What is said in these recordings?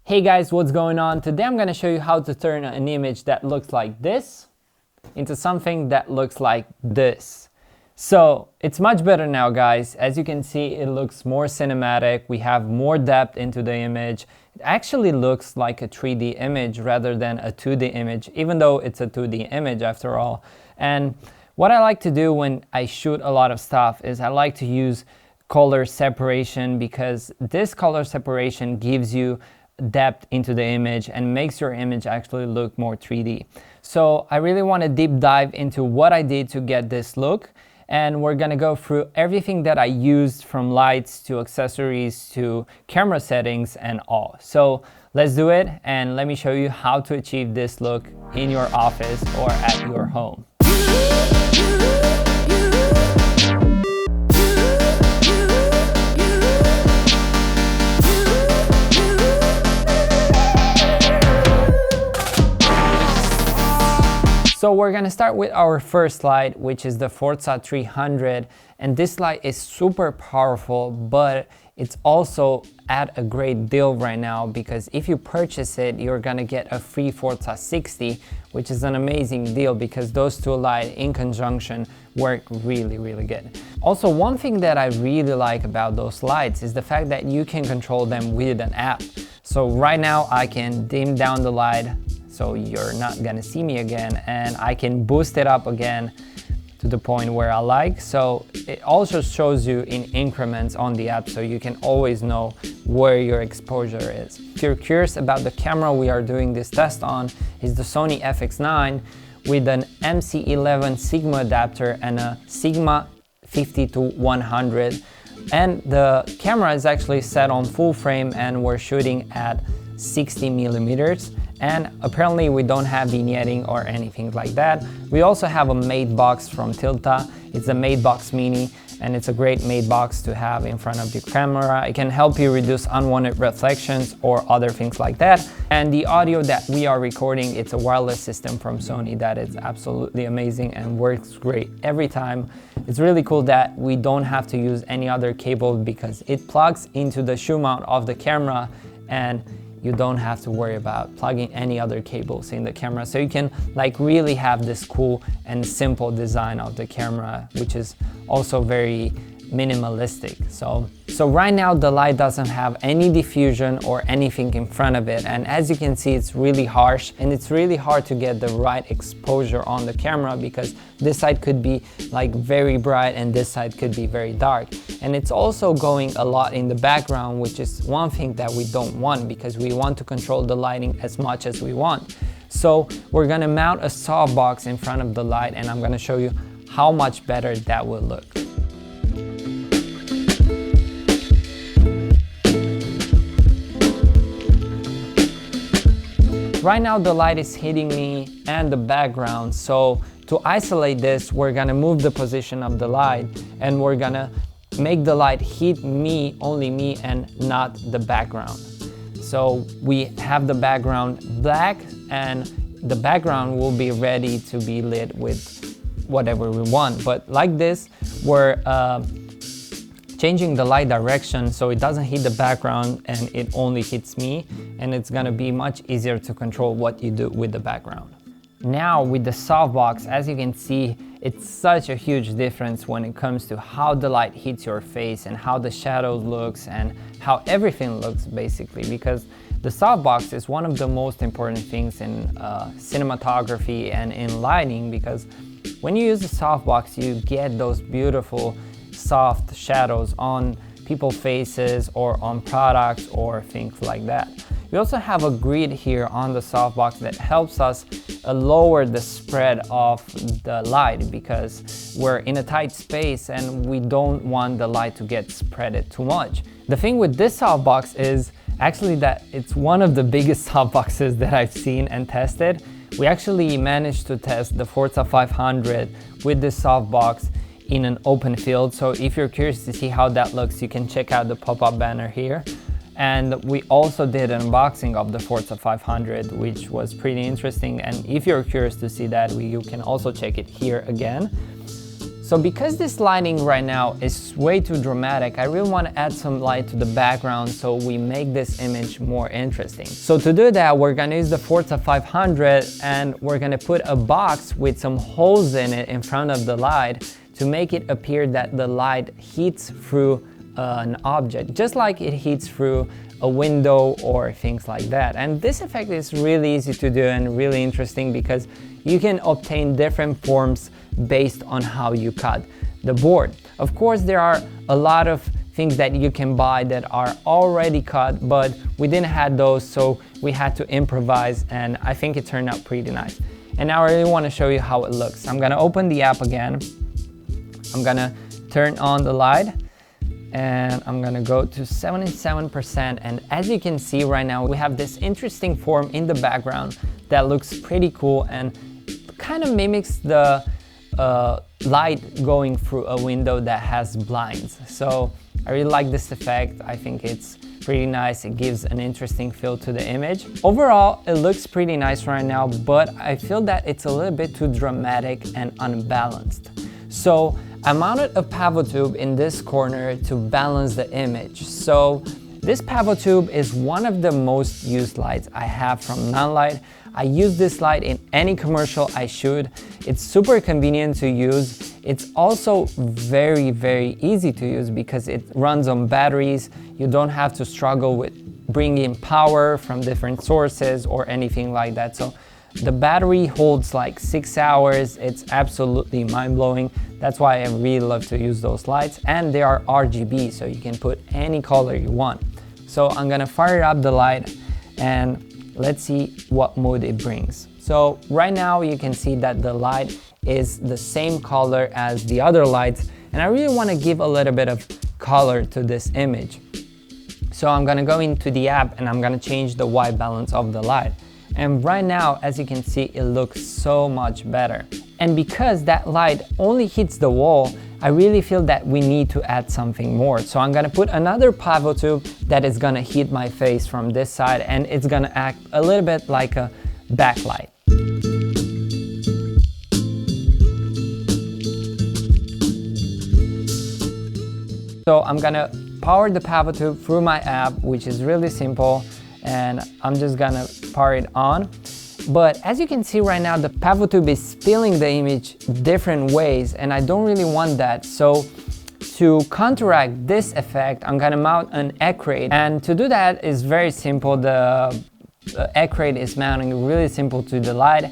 Hey guys, what's going on? Today I'm going to show you how to turn an image that looks like this into something that looks like this. So it's much better now, guys. As you can see, it looks more cinematic. We have more depth into the image. It actually looks like a 3D image rather than a 2D image, even though it's a 2D image after all. And what I like to do when I shoot a lot of stuff is I like to use color separation, because this color separation gives you depth into the image and makes your image actually look more 3D. So I really want to deep dive into what I did to get this look, and we're gonna go through everything that I used, from lights to accessories to camera settings and all. So let's do it, and let me show you how to achieve this look in your office or at your home. So we're gonna start with our first light, which is the Forza 300, and this light is super powerful, but it's also at a great deal right now, because if you purchase it, you're gonna get a free Forza 60, which is an amazing deal because those two lights in conjunction work really good. Also, one thing that I really like about those lights is the fact that you can control them with an app. So right now I can dim down the light so you're not gonna see me again, and I can boost it up again to the point where I like. So it also shows you in increments on the app, so you can always know where your exposure is. If you're curious about the camera we are doing this test on, is the Sony FX9 with an MC11 Sigma adapter and a Sigma 50-100. And the camera is actually set on full frame, and we're shooting at 60 millimeters. And apparently we don't have vignetting or anything like that. We also have a mate box from Tilta. It's a mate box mini, and it's a great mate box to have in front of the camera. It can help you reduce unwanted reflections or other things like that. And the audio that we are recording, it's a wireless system from Sony that is absolutely amazing and works great every time. It's really cool that we don't have to use any other cable, because it plugs into the shoe mount of the camera, and you don't have to worry about plugging any other cables in the camera. So you can like really have this cool and simple design of the camera, which is also very minimalistic. So right now the light doesn't have any diffusion or anything in front of it, and as you can see, it's really harsh, and it's really hard to get the right exposure on the camera, because this side could be like very bright and this side could be very dark. And it's also going a lot in the background, which is one thing that we don't want, because we want to control the lighting as much as we want. So we're gonna mount a softbox in front of the light, and I'm gonna show you how much better that will look. Right now the light is hitting me and the background, so to isolate this, we're gonna move the position of the light, and we're gonna make the light hit me, only me, and not the background. So we have the background black, and the background will be ready to be lit with whatever we want. But like this, we're changing the light direction so it doesn't hit the background and it only hits me, and it's gonna be much easier to control what you do with the background. Now with the softbox, as you can see, it's such a huge difference when it comes to how the light hits your face and how the shadows looks and how everything looks, basically, because the softbox is one of the most important things in cinematography and in lighting, because when you use the softbox, you get those beautiful soft shadows on people's faces or on products or things like that. We also have a grid here on the softbox that helps us lower the spread of the light, because we're in a tight space and we don't want the light to get spreaded too much. The thing with this softbox is actually that it's one of the biggest softboxes that I've seen and tested. We actually managed to test the Forza 500 with this softbox in an open field. So if you're curious to see how that looks, you can check out the pop-up banner here. And we also did an unboxing of the Forza 500, which was pretty interesting. And if you're curious to see that, you can also check it here again. So because this lighting right now is way too dramatic, I really want to add some light to the background so we make this image more interesting. So to do that, we're going to use the Forza 500 and we're going to put a box with some holes in it in front of the light to make it appear that the light hits through an object, just like it hits through a window or things like that. And this effect is really easy to do and really interesting because you can obtain different forms based on how you cut the board. Of course, there are a lot of things that you can buy that are already cut, but we didn't have those, so we had to improvise, and I think it turned out pretty nice. And now I really want to show you how it looks. I'm gonna open the app again. I'm gonna turn on the light, and I'm gonna go to 77%, and as you can see right now, we have this interesting form in the background that looks pretty cool and kind of mimics the light going through a window that has blinds. So I really like this effect. I think it's pretty nice. It gives an interesting feel to the image. Overall, it looks pretty nice right now, but I feel that it's a little bit too dramatic and unbalanced. So I mounted a pivot tube in this corner to balance the image. So this pivot tube is one of the most used lights I have from Nonlight. I use this light in any commercial I shoot. It's super convenient to use. It's also very, very easy to use because it runs on batteries. You don't have to struggle with bringing power from different sources or anything like that. So the battery holds like 6 hours. It's absolutely mind-blowing. That's why I really love to use those lights. And they are RGB, so you can put any color you want. So I'm gonna fire up the light and let's see what mood it brings. So right now you can see that the light is the same color as the other lights, and I really want to give a little bit of color to this image. So I'm gonna go into the app and I'm gonna change the white balance of the light. And right now, as you can see, it looks so much better. And because that light only hits the wall, I really feel that we need to add something more. So I'm gonna put another pivot tube that is gonna hit my face from this side, and it's gonna act a little bit like a backlight. So I'm gonna power the pivot tube through my app, which is really simple, and I'm just gonna power it on. But as you can see right now, the pivot tube is spilling the image different ways, and I don't really want that. So to counteract this effect, I'm gonna mount an egg crate. And to do that is very simple. The egg crate is mounting really simple to the light.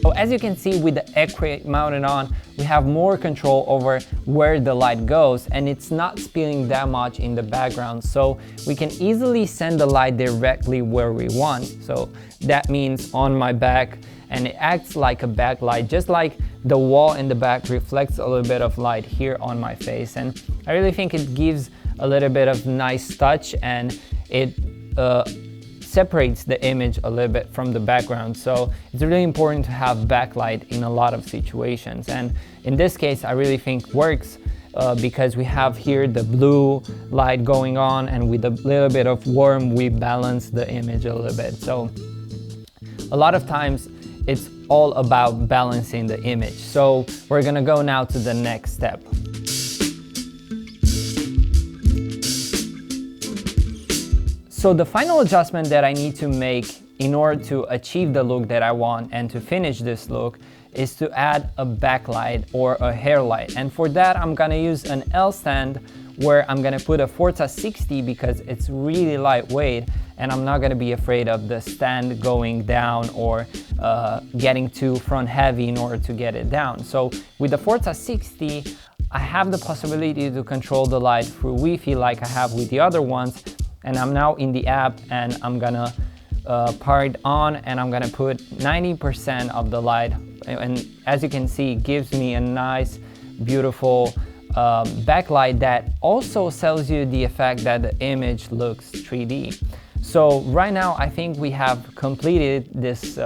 So as you can see, with the egg crate mounted on, we have more control over where the light goes, and it's not spilling that much in the background. So we can easily send the light directly where we want. So that means on my back, and it acts like a backlight, just like the wall in the back reflects a little bit of light here on my face. And I really think it gives a little bit of nice touch, and it separates the image a little bit from the background. So it's really important to have backlight in a lot of situations, and in this case I really think works because we have here the blue light going on, and with a little bit of warm we balance the image a little bit. So a lot of times it's all about balancing the image. So we're gonna go now to the next step. So the final adjustment that I need to make in order to achieve the look that I want and to finish this look is to add a backlight or a hair light. And for that, I'm gonna use an L stand where I'm gonna put a Forza 60 because it's really lightweight, and I'm not gonna be afraid of the stand going down or getting too front heavy in order to get it down. So with the Forza 60, I have the possibility to control the light through Wi-Fi like I have with the other ones. And I'm now in the app, and I'm gonna power it on, and I'm gonna put 90% of the light. And as you can see, it gives me a nice, beautiful backlight that also sells you the effect that the image looks 3D. So right now, I think we have completed this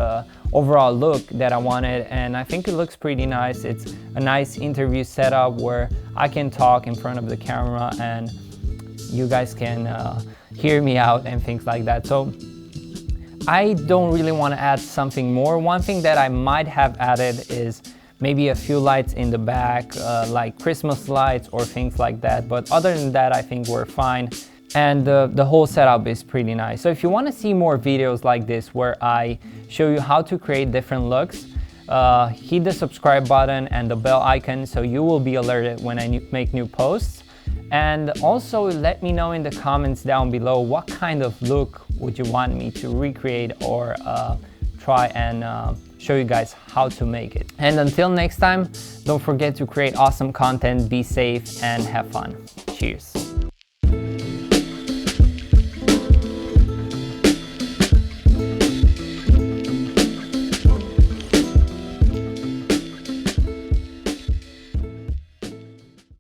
overall look that I wanted, and I think it looks pretty nice. It's a nice interview setup where I can talk in front of the camera and you guys can hear me out and things like that. So I don't really want to add something more. One thing that I might have added is maybe a few lights in the back, like Christmas lights or things like that. But other than that, I think we're fine. And the whole setup is pretty nice. So if you want to see more videos like this where I show you how to create different looks, hit the subscribe button and the bell icon so you will be alerted when I make new posts. And also let me know in the comments down below what kind of look would you want me to recreate or try and show you guys how to make it. And until next time, don't forget to create awesome content, be safe, and have fun. Cheers.